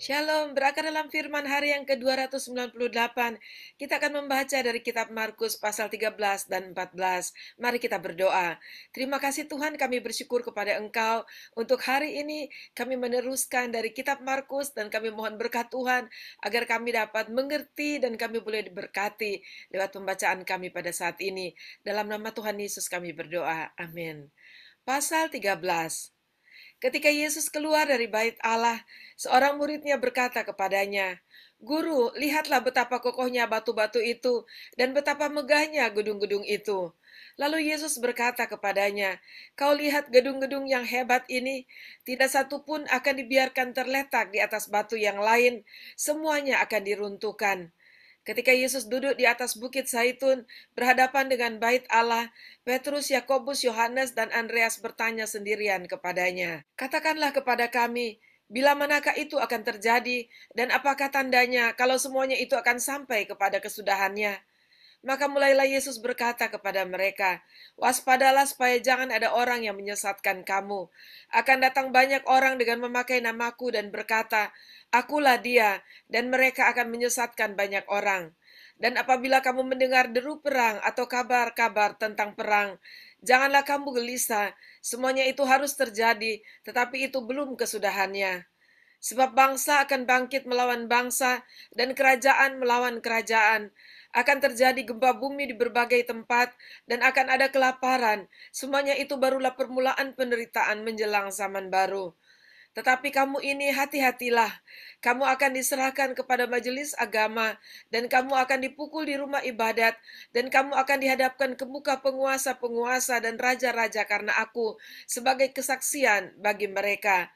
Shalom, berakar dalam firman hari yang ke-298. Kita akan membaca dari kitab Markus pasal 13 dan 14. Mari kita berdoa. Terima kasih Tuhan, kami bersyukur kepada Engkau. Untuk hari ini kami meneruskan dari kitab Markus dan kami mohon berkat Tuhan agar kami dapat mengerti dan kami boleh diberkati lewat pembacaan kami pada saat ini. Dalam nama Tuhan Yesus kami berdoa. Amin. Pasal 13. Ketika Yesus keluar dari bait Allah, seorang muridnya berkata kepadanya, "Guru, lihatlah betapa kokohnya batu-batu itu dan betapa megahnya gedung-gedung itu." Lalu Yesus berkata kepadanya, "Kau lihat gedung-gedung yang hebat ini? Tidak satu pun akan dibiarkan terletak di atas batu yang lain, semuanya akan diruntuhkan." Ketika Yesus duduk di atas bukit Zaitun, berhadapan dengan bait Allah, Petrus, Yakobus, Yohanes, dan Andreas bertanya sendirian kepadanya, "Katakanlah kepada kami, bila manakah itu akan terjadi, dan apakah tandanya kalau semuanya itu akan sampai kepada kesudahannya?" Maka mulailah Yesus berkata kepada mereka, "Waspadalah supaya jangan ada orang yang menyesatkan kamu. Akan datang banyak orang dengan memakai namaku dan berkata, 'Akulah dia,' dan mereka akan menyesatkan banyak orang. Dan apabila kamu mendengar deru perang atau kabar-kabar tentang perang, janganlah kamu gelisah. Semuanya itu harus terjadi, tetapi itu belum kesudahannya. Sebab bangsa akan bangkit melawan bangsa, dan kerajaan melawan kerajaan. Akan terjadi gempa bumi di berbagai tempat, dan akan ada kelaparan. Semuanya itu barulah permulaan penderitaan menjelang zaman baru. Tetapi kamu ini hati-hatilah, kamu akan diserahkan kepada majelis agama, dan kamu akan dipukul di rumah ibadat, dan kamu akan dihadapkan ke muka penguasa-penguasa dan raja-raja karena aku, sebagai kesaksian bagi mereka.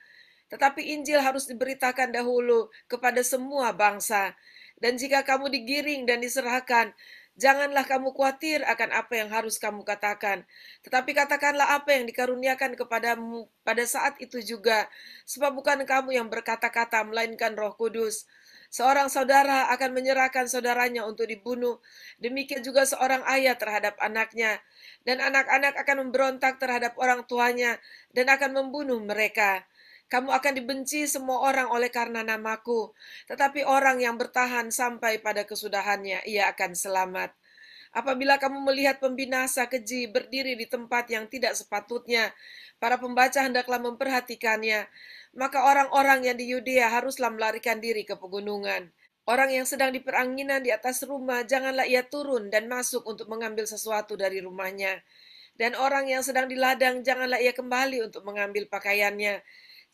Tetapi Injil harus diberitakan dahulu kepada semua bangsa. Dan jika kamu digiring dan diserahkan, janganlah kamu khawatir akan apa yang harus kamu katakan. Tetapi katakanlah apa yang dikaruniakan kepadamu pada saat itu juga. Sebab bukan kamu yang berkata-kata, melainkan Roh Kudus. Seorang saudara akan menyerahkan saudaranya untuk dibunuh. Demikian juga seorang ayah terhadap anaknya. Dan anak-anak akan memberontak terhadap orang tuanya dan akan membunuh mereka. Kamu akan dibenci semua orang oleh karena namaku, tetapi orang yang bertahan sampai pada kesudahannya, ia akan selamat. Apabila kamu melihat pembinasa keji berdiri di tempat yang tidak sepatutnya, para pembaca hendaklah memperhatikannya. Maka orang-orang yang di Yudea haruslah melarikan diri ke pegunungan. Orang yang sedang di peranginan di atas rumah, janganlah ia turun dan masuk untuk mengambil sesuatu dari rumahnya. Dan orang yang sedang di ladang, janganlah ia kembali untuk mengambil pakaiannya.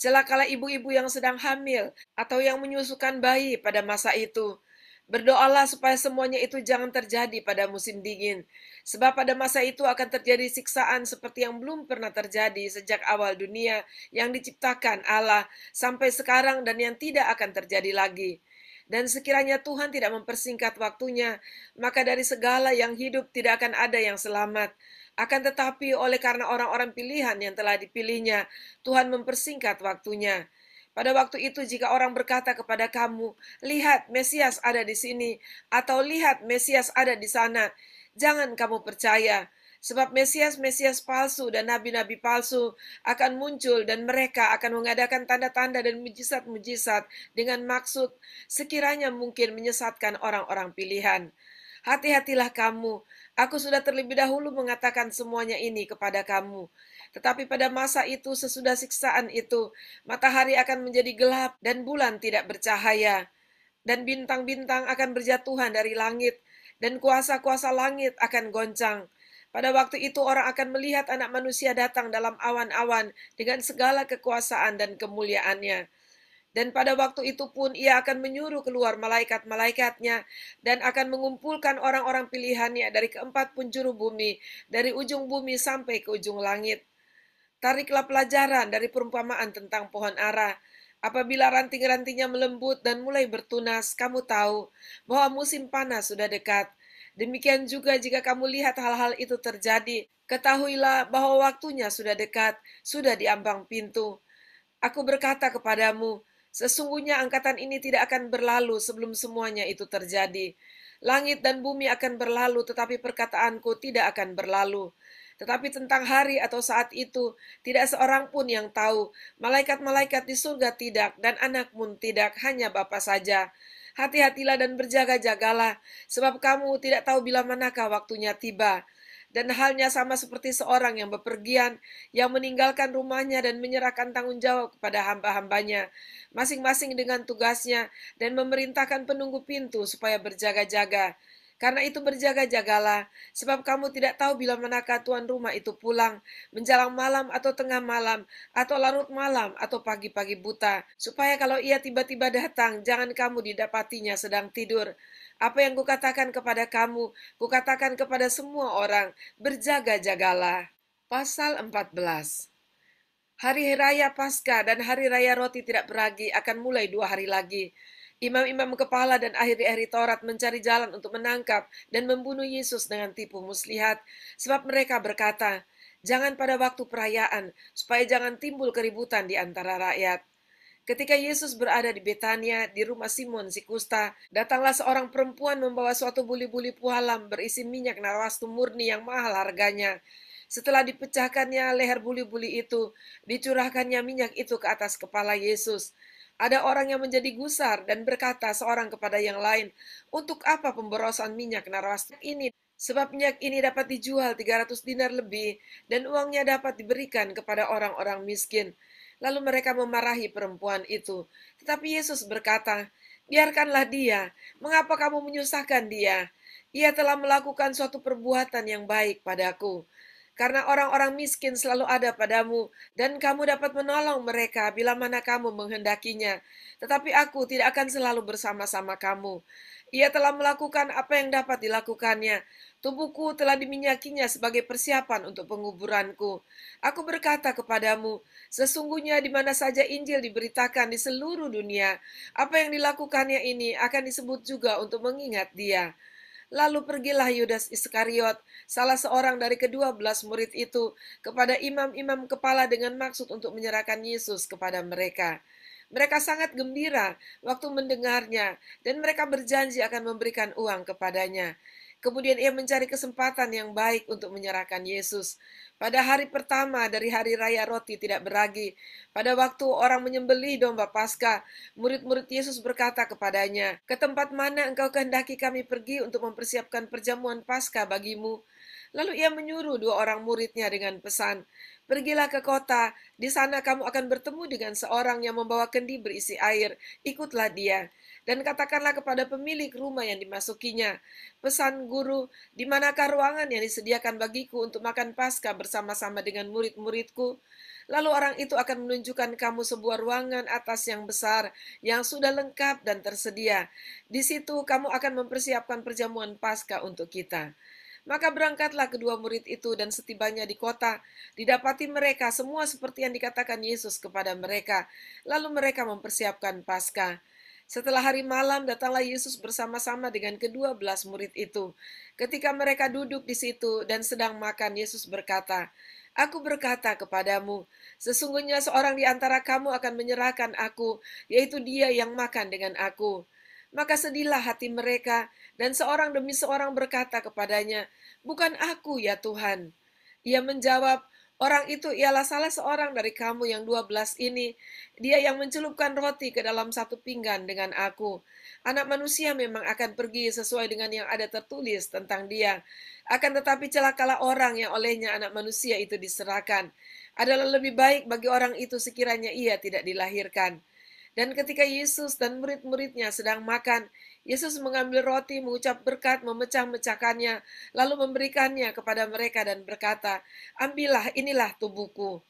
Celakalah ibu-ibu yang sedang hamil atau yang menyusukan bayi pada masa itu. Berdoalah supaya semuanya itu jangan terjadi pada musim dingin. Sebab pada masa itu akan terjadi siksaan seperti yang belum pernah terjadi sejak awal dunia yang diciptakan Allah sampai sekarang dan yang tidak akan terjadi lagi. Dan sekiranya Tuhan tidak mempersingkat waktunya, maka dari segala yang hidup tidak akan ada yang selamat. Akan tetapi oleh karena orang-orang pilihan yang telah dipilihnya, Tuhan mempersingkat waktunya. Pada waktu itu jika orang berkata kepada kamu, "Lihat, Mesias ada di sini," atau "Lihat, Mesias ada di sana," jangan kamu percaya. Sebab Mesias-Mesias palsu dan nabi-nabi palsu akan muncul dan mereka akan mengadakan tanda-tanda dan mujizat-mujizat dengan maksud sekiranya mungkin menyesatkan orang-orang pilihan. Hati-hatilah kamu, aku sudah terlebih dahulu mengatakan semuanya ini kepada kamu. Tetapi pada masa itu sesudah siksaan itu, matahari akan menjadi gelap dan bulan tidak bercahaya. Dan bintang-bintang akan berjatuhan dari langit, dan kuasa-kuasa langit akan goncang. Pada waktu itu orang akan melihat anak manusia datang dalam awan-awan dengan segala kekuasaan dan kemuliaannya. Dan pada waktu itu pun ia akan menyuruh keluar malaikat-malaikatnya dan akan mengumpulkan orang-orang pilihannya dari keempat penjuru bumi, dari ujung bumi sampai ke ujung langit. Tariklah pelajaran dari perumpamaan tentang pohon ara. Apabila ranting-rantingnya melembut dan mulai bertunas, kamu tahu bahwa musim panas sudah dekat. Demikian juga jika kamu lihat hal-hal itu terjadi, ketahuilah bahwa waktunya sudah dekat, sudah di ambang pintu. Aku berkata kepadamu, sesungguhnya angkatan ini tidak akan berlalu sebelum semuanya itu terjadi. Langit dan bumi akan berlalu, tetapi perkataanku tidak akan berlalu. Tetapi tentang hari atau saat itu, tidak seorang pun yang tahu. Malaikat-malaikat di surga tidak, dan anak pun tidak, hanya Bapa saja. Hati-hatilah dan berjaga-jagalah, sebab kamu tidak tahu bila manakah waktunya tiba. Dan halnya sama seperti seorang yang bepergian, yang meninggalkan rumahnya dan menyerahkan tanggung jawab kepada hamba-hambanya, masing-masing dengan tugasnya, dan memerintahkan penunggu pintu supaya berjaga-jaga. Karena itu berjaga-jagalah, sebab kamu tidak tahu bila manakah tuan rumah itu pulang, menjelang malam atau tengah malam, atau larut malam, atau pagi-pagi buta, supaya kalau ia tiba-tiba datang, jangan kamu didapatinya sedang tidur. Apa yang kukatakan kepada kamu, kukatakan kepada semua orang, berjaga-jagalah. Pasal 14. Hari raya Paskah dan hari raya roti tidak beragi akan mulai 2 hari lagi. Imam-imam kepala dan ahli-ahli Taurat mencari jalan untuk menangkap dan membunuh Yesus dengan tipu muslihat, sebab mereka berkata, jangan pada waktu perayaan, supaya jangan timbul keributan di antara rakyat. Ketika Yesus berada di Betania, di rumah Simon si kusta, datanglah seorang perempuan membawa suatu buli-buli pualam berisi minyak narwastu murni yang mahal harganya. Setelah dipecahkannya leher buli-buli itu, dicurahkannya minyak itu ke atas kepala Yesus. Ada orang yang menjadi gusar dan berkata seorang kepada yang lain, untuk apa pemborosan minyak narwastu ini? Sebab minyak ini dapat dijual 300 dinar lebih, dan uangnya dapat diberikan kepada orang-orang miskin. Lalu mereka memarahi perempuan itu. Tetapi Yesus berkata, biarkanlah dia, mengapa kamu menyusahkan dia? Ia telah melakukan suatu perbuatan yang baik padaku. Karena orang-orang miskin selalu ada padamu, dan kamu dapat menolong mereka bila mana kamu menghendakinya. Tetapi aku tidak akan selalu bersama-sama kamu. Ia telah melakukan apa yang dapat dilakukannya. Tubuhku telah diminyakinya sebagai persiapan untuk penguburanku. Aku berkata kepadamu, sesungguhnya di mana saja Injil diberitakan di seluruh dunia, apa yang dilakukannya ini akan disebut juga untuk mengingat dia. Lalu pergilah Yudas Iskariot, salah seorang dari ke-12 murid itu, kepada imam-imam kepala dengan maksud untuk menyerahkan Yesus kepada mereka. Mereka sangat gembira waktu mendengarnya, dan mereka berjanji akan memberikan uang kepadanya. Kemudian ia mencari kesempatan yang baik untuk menyerahkan Yesus. Pada hari pertama dari hari raya roti tidak beragi, pada waktu orang menyembelih domba Paskah, murid-murid Yesus berkata kepadanya, ke tempat mana engkau kehendaki kami pergi untuk mempersiapkan perjamuan Paskah bagimu? Lalu ia menyuruh 2 orang muridnya dengan pesan, pergilah ke kota, di sana kamu akan bertemu dengan seorang yang membawa kendi berisi air, ikutlah dia. Dan katakanlah kepada pemilik rumah yang dimasukinya, pesan guru, di manakah ruangan yang disediakan bagiku untuk makan Paskah bersama-sama dengan murid-muridku? Lalu orang itu akan menunjukkan kamu sebuah ruangan atas yang besar, yang sudah lengkap dan tersedia. Di situ kamu akan mempersiapkan perjamuan Paskah untuk kita. Maka berangkatlah kedua murid itu dan setibanya di kota, didapati mereka semua seperti yang dikatakan Yesus kepada mereka. Lalu mereka mempersiapkan Paskah. Setelah hari malam, datanglah Yesus bersama-sama dengan ke-12 murid itu. Ketika mereka duduk di situ dan sedang makan, Yesus berkata, aku berkata kepadamu, sesungguhnya seorang di antara kamu akan menyerahkan aku, yaitu dia yang makan dengan aku. Maka sedihlah hati mereka, dan seorang demi seorang berkata kepadanya, bukan aku ya Tuhan. Ia menjawab, orang itu ialah salah seorang dari kamu yang 12 ini. Dia yang mencelupkan roti ke dalam satu pinggan dengan aku. Anak manusia memang akan pergi sesuai dengan yang ada tertulis tentang dia. Akan tetapi celakalah orang yang olehnya anak manusia itu diserahkan. Adalah lebih baik bagi orang itu sekiranya ia tidak dilahirkan. Dan ketika Yesus dan murid-muridnya sedang makan, Yesus mengambil roti, mengucap berkat, memecah-mecahkannya, lalu memberikannya kepada mereka dan berkata, ambillah, inilah tubuhku.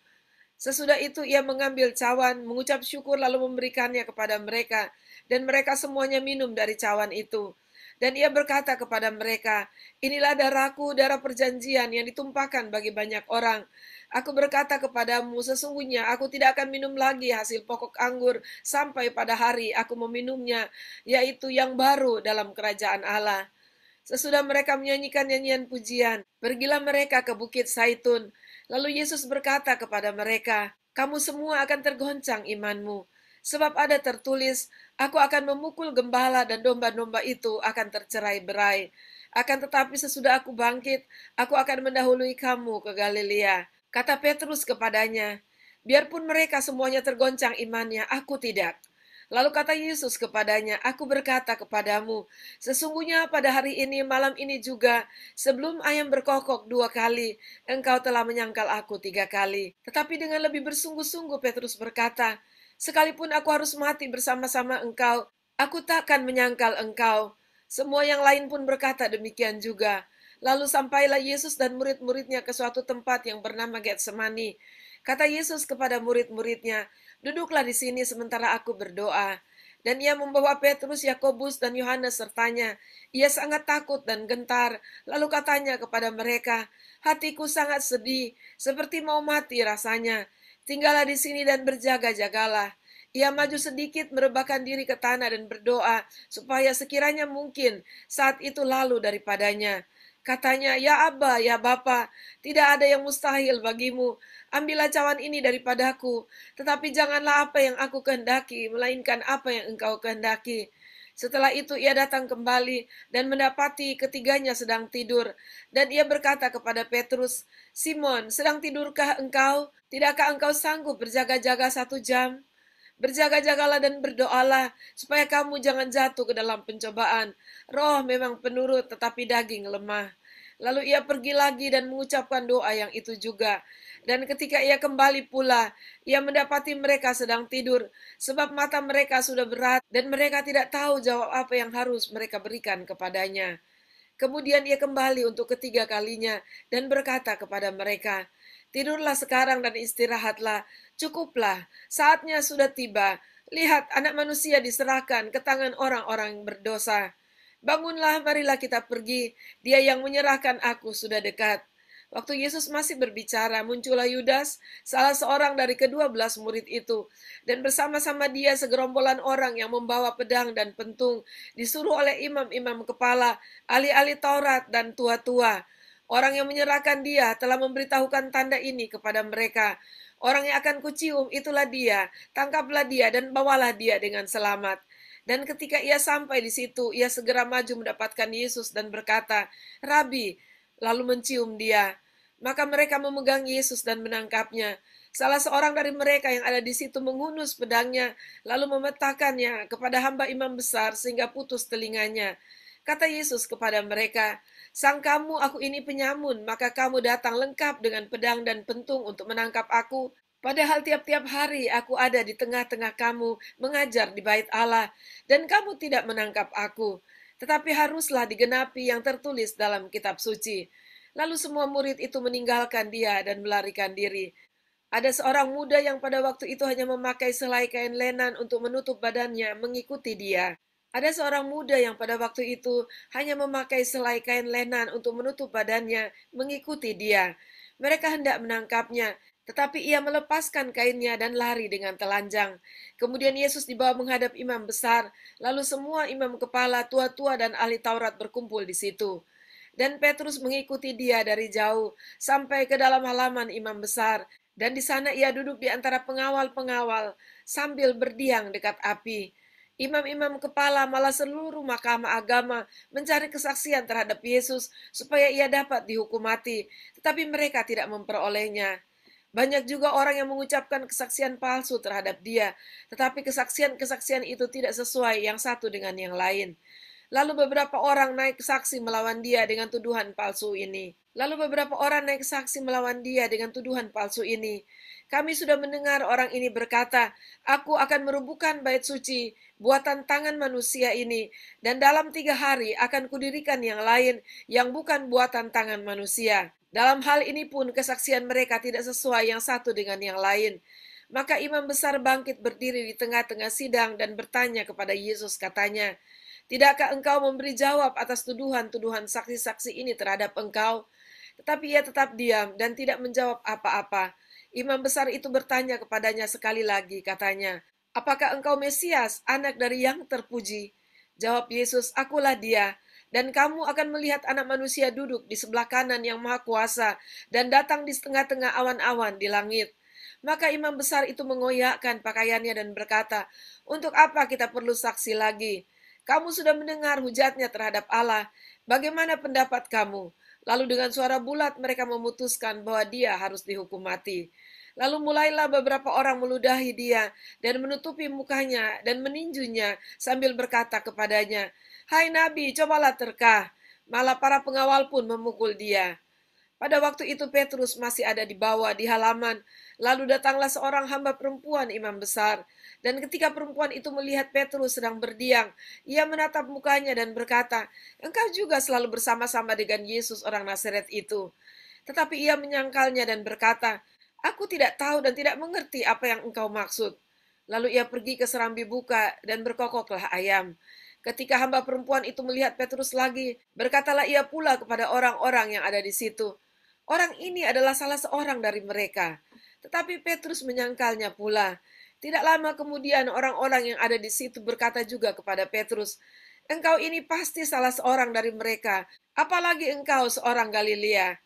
Sesudah itu ia mengambil cawan, mengucap syukur lalu memberikannya kepada mereka, dan mereka semuanya minum dari cawan itu. Dan ia berkata kepada mereka, inilah darahku, darah perjanjian yang ditumpahkan bagi banyak orang. Aku berkata kepadamu, sesungguhnya aku tidak akan minum lagi hasil pokok anggur sampai pada hari aku meminumnya, yaitu yang baru dalam kerajaan Allah. Sesudah mereka menyanyikan nyanyian pujian, pergilah mereka ke Bukit Saitun. Lalu Yesus berkata kepada mereka, kamu semua akan tergoncang imanmu. Sebab ada tertulis, aku akan memukul gembala dan domba-domba itu akan tercerai-berai. Akan tetapi sesudah aku bangkit, aku akan mendahului kamu ke Galilea. Kata Petrus kepadanya, biarpun mereka semuanya tergoncang imannya, aku tidak. Lalu kata Yesus kepadanya, aku berkata kepadamu, sesungguhnya pada hari ini, malam ini juga, sebelum ayam berkokok 2 kali, engkau telah menyangkal aku 3 kali. Tetapi dengan lebih bersungguh-sungguh Petrus berkata, sekalipun aku harus mati bersama-sama engkau, aku takkan menyangkal engkau. Semua yang lain pun berkata demikian juga. Lalu sampailah Yesus dan murid-muridnya ke suatu tempat yang bernama Getsemani. Kata Yesus kepada murid-muridnya, duduklah di sini sementara aku berdoa. Dan ia membawa Petrus, Yakobus, dan Yohanes sertanya. Ia sangat takut dan gentar. Lalu katanya kepada mereka, hatiku sangat sedih, seperti mau mati rasanya. Tinggallah di sini dan berjaga-jagalah. Ia maju sedikit, merebahkan diri ke tanah dan berdoa, supaya sekiranya mungkin saat itu lalu daripadanya. Katanya, ya Abba, ya Bapa, tidak ada yang mustahil bagimu. Ambillah cawan ini daripadaku, tetapi janganlah apa yang aku kehendaki, melainkan apa yang engkau kehendaki. Setelah itu ia datang kembali dan mendapati ketiganya sedang tidur. Dan ia berkata kepada Petrus, Simon, sedang tidurkah engkau? Tidakkah engkau sanggup berjaga-jaga 1 jam? Berjaga-jagalah dan berdoalah, supaya kamu jangan jatuh ke dalam pencobaan. Roh memang penurut, tetapi daging lemah. Lalu ia pergi lagi dan mengucapkan doa yang itu juga. Dan ketika ia kembali pula, ia mendapati mereka sedang tidur, sebab mata mereka sudah berat, dan mereka tidak tahu jawab apa yang harus mereka berikan kepadanya. Kemudian ia kembali untuk ketiga kalinya dan berkata kepada mereka, tidurlah sekarang dan istirahatlah, cukuplah, saatnya sudah tiba. Lihat, anak manusia diserahkan ke tangan orang-orang yang berdosa. Bangunlah, marilah kita pergi, dia yang menyerahkan aku sudah dekat. Waktu Yesus masih berbicara, muncullah Yudas, salah seorang dari ke-12 murid itu, dan bersama-sama dia segerombolan orang yang membawa pedang dan pentung, disuruh oleh imam-imam kepala, ahli-ahli Taurat dan tua-tua. Orang yang menyerahkan dia telah memberitahukan tanda ini kepada mereka. Orang yang akan kucium itulah dia, tangkaplah dia dan bawalah dia dengan selamat. Dan ketika ia sampai di situ, ia segera maju mendapatkan Yesus dan berkata, Rabi, lalu mencium dia. Maka mereka memegang Yesus dan menangkapnya. Salah seorang dari mereka yang ada di situ menghunus pedangnya, lalu memetakannya kepada hamba imam besar sehingga putus telinganya. Kata Yesus kepada mereka, sangkamu aku ini penyamun, maka kamu datang lengkap dengan pedang dan pentung untuk menangkap aku. Padahal tiap-tiap hari aku ada di tengah-tengah kamu, mengajar di bait Allah, dan kamu tidak menangkap aku. Tetapi haruslah digenapi yang tertulis dalam kitab suci. Lalu semua murid itu meninggalkan dia dan melarikan diri. Ada seorang muda yang pada waktu itu hanya memakai selai kain lenan untuk menutup badannya, mengikuti dia. Ada seorang muda yang pada waktu itu hanya memakai selai kain lenan untuk menutup badannya, mengikuti dia. Mereka hendak menangkapnya, tetapi ia melepaskan kainnya dan lari dengan telanjang. Kemudian Yesus dibawa menghadap imam besar, lalu semua imam kepala, tua-tua dan ahli Taurat berkumpul di situ. Dan Petrus mengikuti dia dari jauh sampai ke dalam halaman imam besar, dan di sana ia duduk di antara pengawal-pengawal sambil berdiam dekat api. Imam-imam kepala malah seluruh mahkamah agama mencari kesaksian terhadap Yesus supaya ia dapat dihukum mati, tetapi mereka tidak memperolehnya. Banyak juga orang yang mengucapkan kesaksian palsu terhadap dia, tetapi kesaksian-kesaksian itu tidak sesuai yang satu dengan yang lain. Lalu beberapa orang naik saksi melawan dia dengan tuduhan palsu ini. Kami sudah mendengar orang ini berkata, aku akan merubuhkan bait suci, buatan tangan manusia ini, dan dalam 3 hari akan kudirikan yang lain, yang bukan buatan tangan manusia. Dalam hal ini pun kesaksian mereka tidak sesuai yang satu dengan yang lain. Maka imam besar bangkit berdiri di tengah-tengah sidang dan bertanya kepada Yesus, katanya, tidakkah engkau memberi jawab atas tuduhan-tuduhan saksi-saksi ini terhadap engkau? Tetapi ia tetap diam dan tidak menjawab apa-apa. Imam besar itu bertanya kepadanya sekali lagi, katanya, apakah engkau Mesias, anak dari yang terpuji? Jawab Yesus, akulah dia. Dan kamu akan melihat anak manusia duduk di sebelah kanan yang maha kuasa dan datang di tengah-tengah awan-awan di langit. Maka imam besar itu mengoyakkan pakaiannya dan berkata, untuk apa kita perlu saksi lagi? Kamu sudah mendengar hujatnya terhadap Allah. Bagaimana pendapat kamu? Lalu dengan suara bulat mereka memutuskan bahwa dia harus dihukum mati. Lalu mulailah beberapa orang meludahi dia dan menutupi mukanya dan meninjunya sambil berkata kepadanya, "Hai Nabi, cobalah terkah." Malah para pengawal pun memukul dia. Pada waktu itu Petrus masih ada di bawah di halaman. Lalu datanglah seorang hamba perempuan imam besar. Dan ketika perempuan itu melihat Petrus sedang berdiam, ia menatap mukanya dan berkata, "Engkau juga selalu bersama-sama dengan Yesus orang Nazaret itu." Tetapi ia menyangkalnya dan berkata, "Aku tidak tahu dan tidak mengerti apa yang engkau maksud." Lalu ia pergi ke serambi buka dan berkokoklah ayam. Ketika hamba perempuan itu melihat Petrus lagi, berkatalah ia pula kepada orang-orang yang ada di situ, "Orang ini adalah salah seorang dari mereka." Tetapi Petrus menyangkalnya pula. Tidak lama kemudian orang-orang yang ada di situ berkata juga kepada Petrus, "Engkau ini pasti salah seorang dari mereka, apalagi engkau seorang Galilea."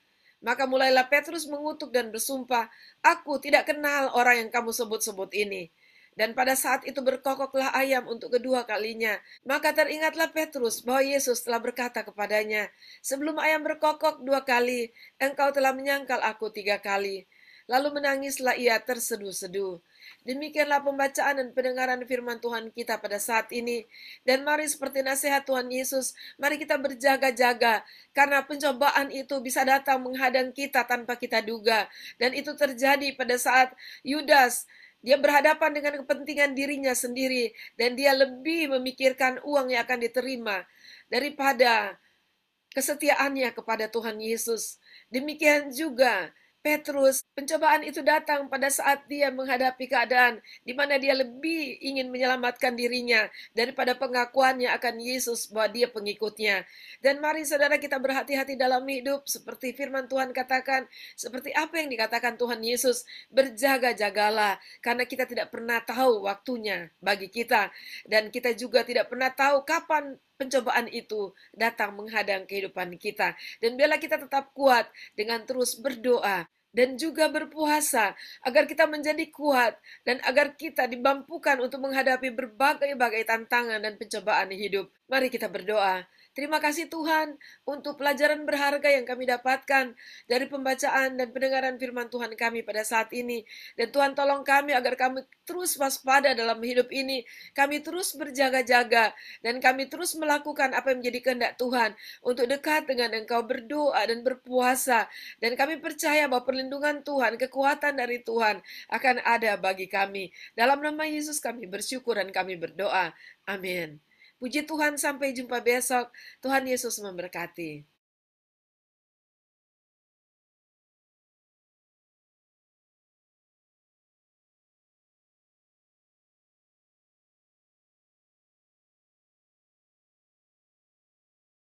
Maka mulailah Petrus mengutuk dan bersumpah, "Aku tidak kenal orang yang kamu sebut-sebut ini." Dan pada saat itu berkokoklah ayam untuk kedua kalinya. Maka teringatlah Petrus bahwa Yesus telah berkata kepadanya, "Sebelum ayam berkokok 2 kali, engkau telah menyangkal aku 3 kali." Lalu menangislah ia terseduh-seduh. Demikianlah pembacaan dan pendengaran firman Tuhan kita pada saat ini. Dan mari seperti nasihat Tuhan Yesus, mari kita berjaga-jaga. Karena pencobaan itu bisa datang menghadang kita tanpa kita duga. Dan itu terjadi pada saat Yudas, dia berhadapan dengan kepentingan dirinya sendiri, dan dia lebih memikirkan uang yang akan diterima daripada kesetiaannya kepada Tuhan Yesus. Demikian juga Petrus, pencobaan itu datang pada saat dia menghadapi keadaan di mana dia lebih ingin menyelamatkan dirinya daripada pengakuannya akan Yesus bahwa dia pengikutnya. Dan mari saudara kita berhati-hati dalam hidup seperti firman Tuhan katakan, seperti apa yang dikatakan Tuhan Yesus, berjaga-jagalah karena kita tidak pernah tahu waktunya bagi kita, dan kita juga tidak pernah tahu kapan pencobaan itu datang menghadang kehidupan kita. Dan biarlah kita tetap kuat dengan terus berdoa dan juga berpuasa agar kita menjadi kuat dan agar kita dimampukan untuk menghadapi berbagai-bagai tantangan dan pencobaan hidup. Mari kita berdoa. Terima kasih Tuhan untuk pelajaran berharga yang kami dapatkan dari pembacaan dan pendengaran firman Tuhan kami pada saat ini. Dan Tuhan tolong kami agar kami terus waspada dalam hidup ini. Kami terus berjaga-jaga dan kami terus melakukan apa yang menjadi kehendak Tuhan untuk dekat dengan Engkau, berdoa dan berpuasa. Dan kami percaya bahwa perlindungan Tuhan, kekuatan dari Tuhan akan ada bagi kami. Dalam nama Yesus kami bersyukur dan kami berdoa. Amin. Puji Tuhan, sampai jumpa besok. Tuhan Yesus memberkati.